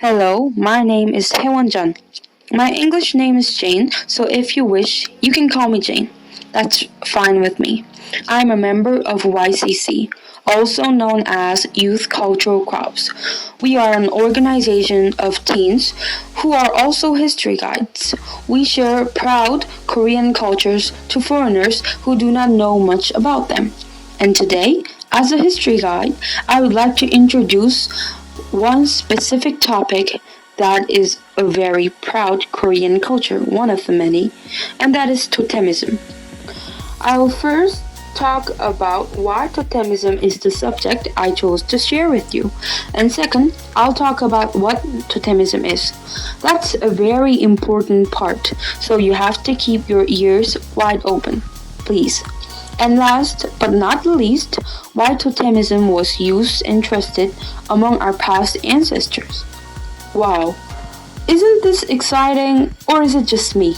Hello, my name is Hewanjan. My English name is Jane, so if you wish, you can call me Jane. That's fine with me. I'm a member of YCC, also known as Youth Cultural Clubs. We are an organization of teens who are also history guides. We share proud Korean cultures to foreigners who do not know much about them. And today, as a history guide, I would like to introduce one specific topic that is a very proud Korean culture, one of the many, and that is totemism. I will first talk about why totemism is the subject I chose to share with you. And second, I'll talk about what totemism is. That's a very important part, so you have to keep your ears wide open, please. And last but not the least, why totemism was used and trusted among our past ancestors. Wow, isn't this exciting, or is it just me?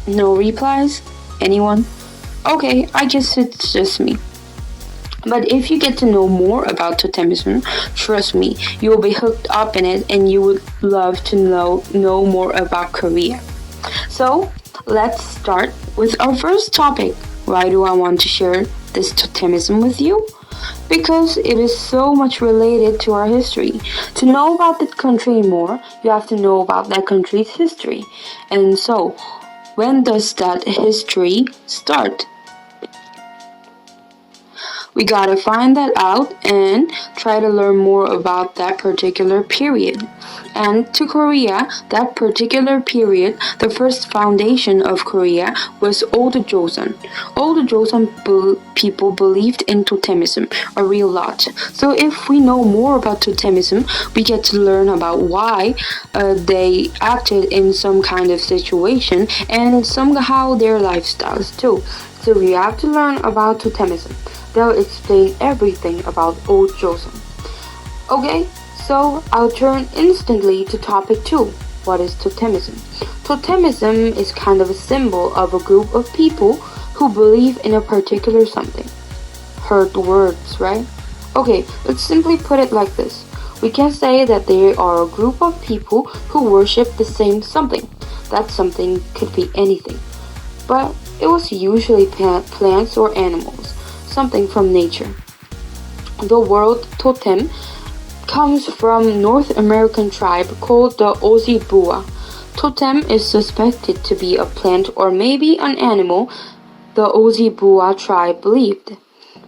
No replies? Anyone? Okay, I guess it's just me. But if you get to know more about totemism, trust me, you will be hooked up in it and you would love to know more about Korea. So, let's start with our first topic. Why do I want to share this totemism with you? Because it is so much related to our history. To know about that country more, you have to know about that country's history. And so, when does that history start? We gotta find that out and try to learn more about that particular period. And to Korea, that particular period, the first foundation of Korea was Old Joseon. Old Joseon people believed in totemism a real lot. So if we know more about totemism, we get to learn about why they acted in some kind of situation and somehow their lifestyles too. So we have to learn about totemism. They'll explain everything about Old Joseon. Okay, so I'll turn instantly to topic 2. What is totemism? Totemism is kind of a symbol of a group of people who believe in a particular something. Heard the words, right? Okay, let's simply put it like this. We can say that they are a group of people who worship the same something. That something could be anything. But it was usually plants or animals, something from nature. The word totem comes from North American tribe called the Ojibwa. Totem is suspected to be a plant or maybe an animal the Ojibwa tribe believed.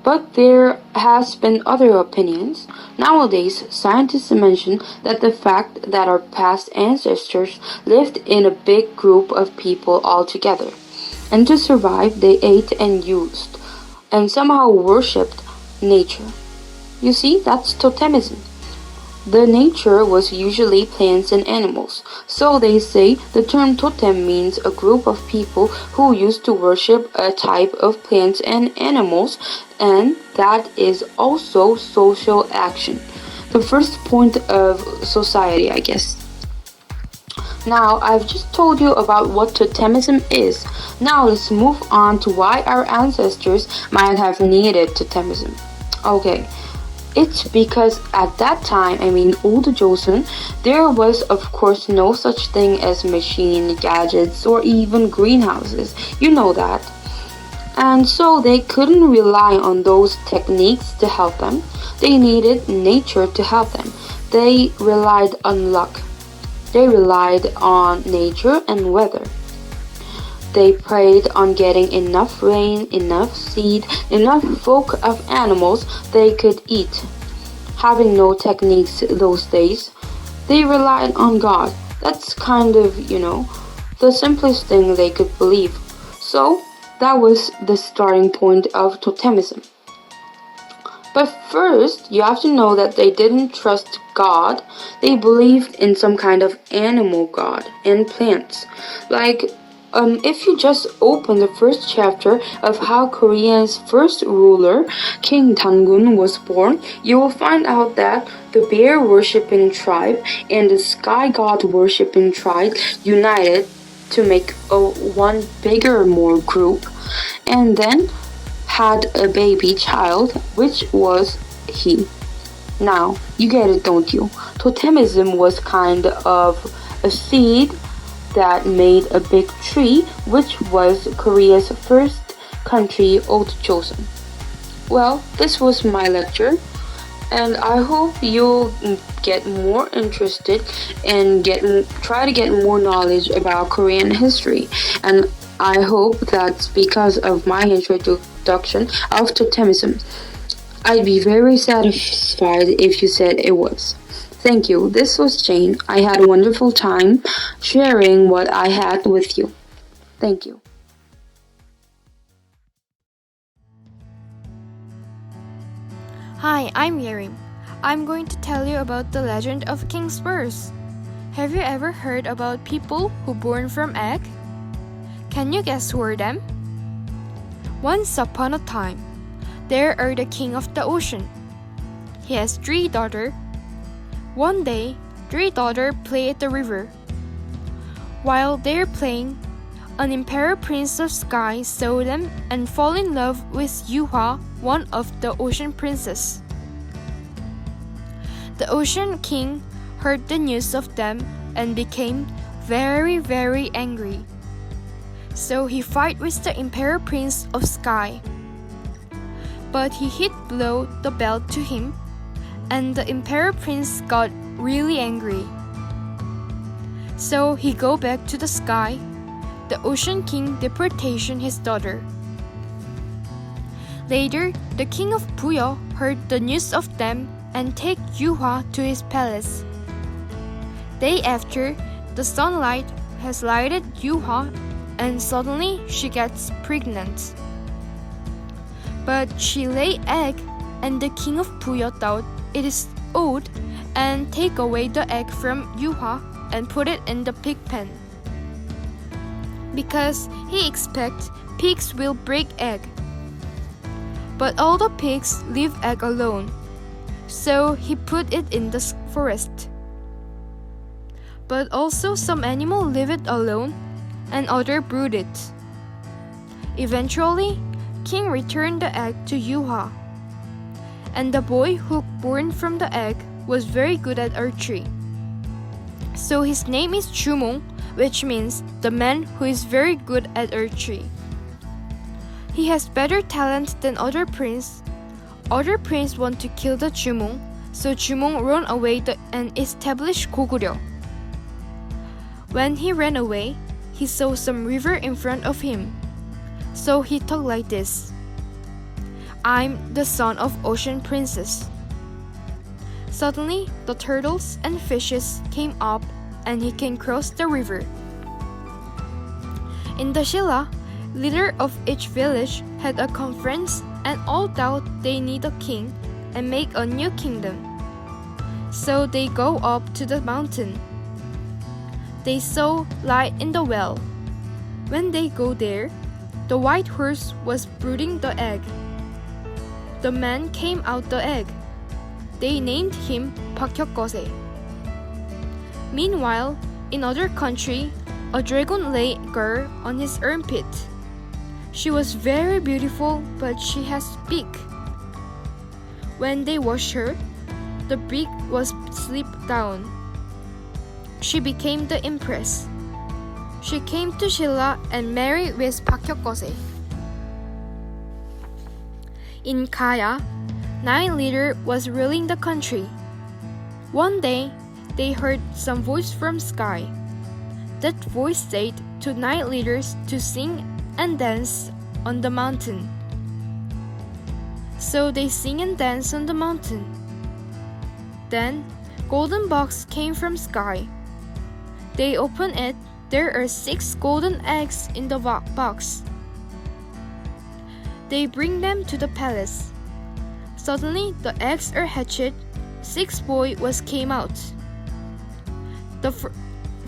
But there has been other opinions. Nowadays, scientists mention that the fact that our past ancestors lived in a big group of people all together. And to survive, they ate and used, and somehow worshipped nature. You see, that's totemism. The nature was usually plants and animals, so they say the term totem means a group of people who used to worship a type of plants and animals, and that is also social action. The first point of society, I guess. Now, I've just told you about what totemism is. Now, let's move on to why our ancestors might have needed totemism. Okay, it's because at that time, Old Joseon, there was of course no such thing as machine, gadgets, or even greenhouses. You know that. And so they couldn't rely on those techniques to help them. They needed nature to help them. They relied on luck. They relied on nature and weather. They preyed on getting enough rain, enough seed, enough folk of animals they could eat. Having no techniques those days, they relied on God. That's kind of, the simplest thing they could believe. So, that was the starting point of totemism. But first, you have to know that they didn't trust God. They believed in some kind of animal god and plants. If you just open the first chapter of how Korea's first ruler, King Dangun, was born, you will find out that the bear worshipping tribe and the sky god worshipping tribe united to make one bigger more group, and then had a baby child, which was he. Now, you get it, don't you? Totemism was kind of a seed that made a big tree, which was Korea's first country oath chosen. Well, this was my lecture, and I hope you'll get more interested and try to get more knowledge about Korean history. And I hope that because of my introduction of totemism, I'd be very satisfied if you said it was. Thank you. This was Jane. I had a wonderful time sharing what I had with you. Thank you. Hi, I'm Yerim. I'm going to tell you about the legend of King Spurs. Have you ever heard about people who born from egg? Can you guess who are them? Once upon a time, there are the king of the ocean. He has 3 daughters. One day, 3 daughters play at the river. While they're playing, an emperor prince of sky saw them and fall in love with Yuhwa, one of the ocean princes. The ocean king heard the news of them and became very, very angry. So he fight with the emperor prince of sky. But he hit below the belt to him, and the emperor prince got really angry. So he go back to the sky. The ocean king deportation his daughter. Later, the king of Puyo heard the news of them and take Yuhwa to his palace. Day after, the sunlight has lighted Yuhwa, and suddenly she gets pregnant. But she lay egg, and the king of Puyo thought it is odd and take away the egg from Yuhwa and put it in the pig pen, because he expects pigs will break egg. But all the pigs leave egg alone, so he put it in the forest. But also some animal leave it alone, and other brood it. Eventually, king returned the egg to Yuhwa, and the boy who born from the egg was very good at archery. So his name is Chumong, which means the man who is very good at archery. He has better talent than other prince. Other prince want to kill the Chumong, so Chumong ran away and established Goguryeo. When he ran away, he saw some river in front of him. So he talked like this: I'm the son of ocean princess. Suddenly, the turtles and fishes came up and he can cross the river. In the Shilla, leader of each village had a conference and all thought they need a king and make a new kingdom. So they go up to the mountain. They saw light in the well. When they go there, the white horse was brooding the egg. The man came out the egg. They named him Pakyokgose. Meanwhile, in other country, a dragon lay girl on his armpit. She was very beautiful, but she has beak. When they washed her, the beak was slipped down. She became the empress. She came to Shilla and married with Pakyokgose. In Kaya, 9 leader was ruling the country. One day, they heard some voice from sky. That voice said to 9 leaders to sing and dance on the mountain. So they sing and dance on the mountain. Then, golden box came from sky. They open it. There are 6 golden eggs in the box. They bring them to the palace. Suddenly, the eggs are hatched. 6 boy came out. The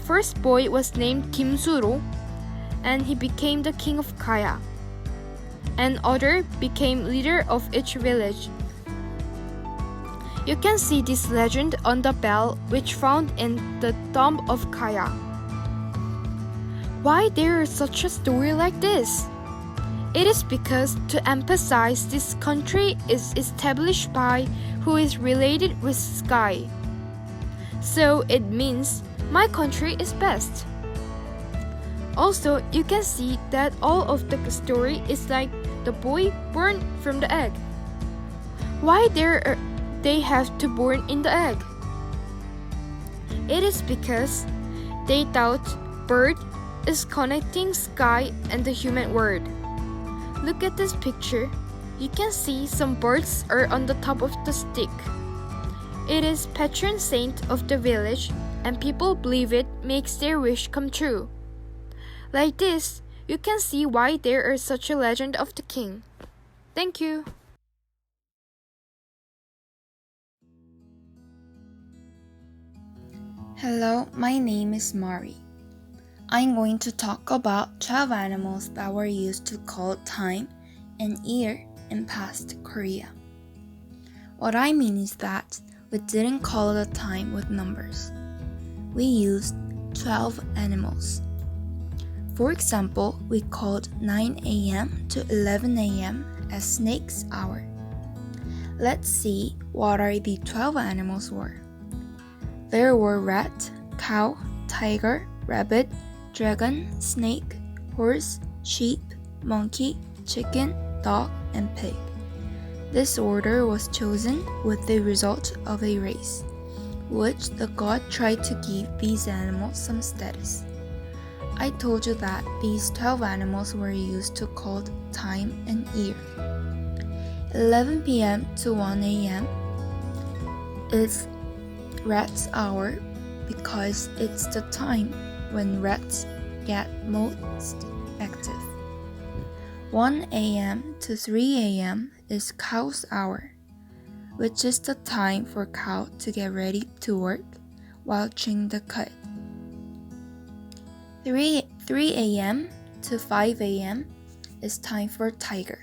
first boy was named Kim Suro, and he became the king of Kaya. And other became leader of each village. You can see this legend on the bell which found in the tomb of Kaya. Why there is such a story like this? It is because to emphasize this country is established by who is related with sky. So it means my country is best. Also, you can see that all of the story is like the boy born from the egg. Why they have to born in the egg? It is because they thought bird is connecting sky and the human world. Look at this picture. You can see some birds are on the top of the stick. It is patron saint of the village, and people believe it makes their wish come true. Like this, you can see why there is such a legend of the king. Thank you. Hello, my name is Mari. I'm going to talk about 12 animals that were used to call time and year in past Korea. What I mean is that we didn't call the time with numbers. We used 12 animals. For example, we called 9 a.m. to 11 a.m. as snake's hour. Let's see what are the 12 animals were. There were rat, cow, tiger, rabbit, dragon, snake, horse, sheep, monkey, chicken, dog, and pig. This order was chosen with the result of a race, which the god tried to give these animals some status. I told you that these 12 animals were used to call time and year. 11 p.m. to 1 a.m. is rat's hour because it's the time when rats get most active. 1 a.m. to 3 a.m. is cow's hour, which is the time for cow to get ready to work while chewing the cud. 3 a.m. to 5 a.m. is time for tiger.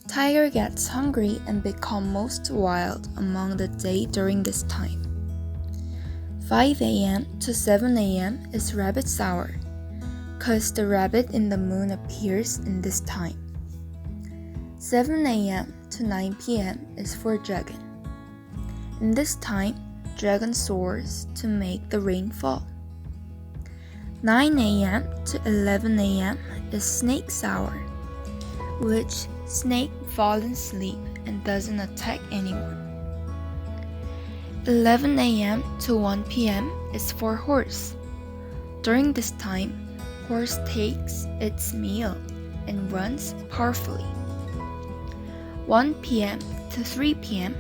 Tiger gets hungry and becomes most wild among the day during this time. 5 a.m. to 7 a.m. is rabbit's hour, cause the rabbit in the moon appears in this time. 7 a.m. to 9 p.m. is for dragon. In this time, dragon soars to make the rain fall. 9 a.m. to 11 a.m. is snake's hour, which snake falls asleep and doesn't attack anyone. 11 a.m. to 1 p.m. is for horse. During this time, horse takes its meal and runs powerfully. 1 p.m. to 3 p.m.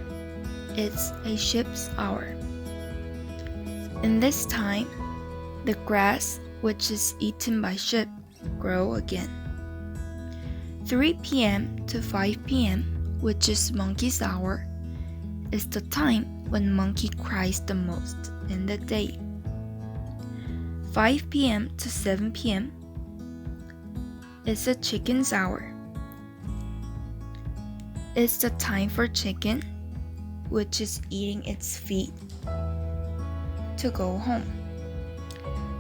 is a sheep's hour. In this time, the grass which is eaten by sheep grow again. 3 p.m. to 5 p.m., which is monkey's hour, is the time when monkey cries the most in the day. 5 p.m. to 7 p.m. is a chicken's hour. It's the time for chicken, which is eating its feet, to go home.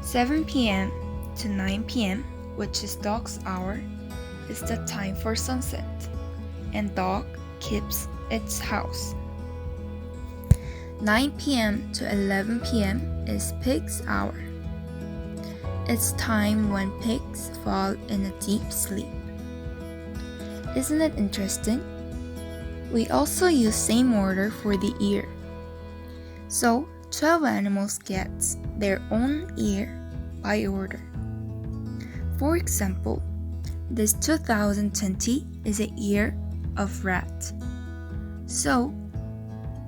7 p.m. to 9 p.m., which is dog's hour, is the time for sunset, and dog keeps its house. 9 p.m. to 11 p.m. is pig's hour. It's time when pigs fall in a deep sleep. Isn't it interesting? We also use same order for the year. So 12 animals get their own year by order. For example, this 2020 is a year of rat. So,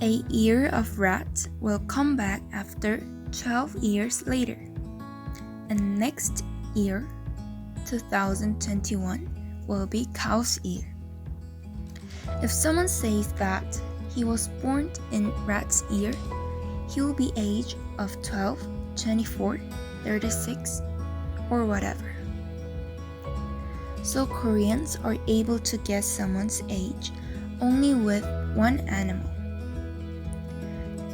a year of rat will come back after 12 years later. And next year, 2021, will be cow's year. If someone says that he was born in rat's year, he will be age of 12, 24, 36, or whatever. So Koreans are able to guess someone's age only with one animal.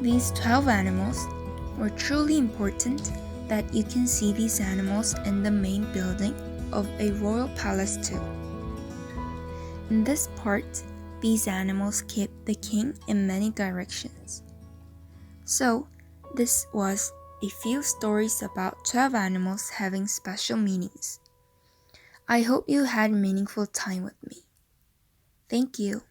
These 12 animals were truly important that you can see these animals in the main building of a royal palace too. In this part, These animals keep the king in many directions. So, this was a few stories about 12 animals having special meanings. I hope you had a meaningful time with me. Thank you.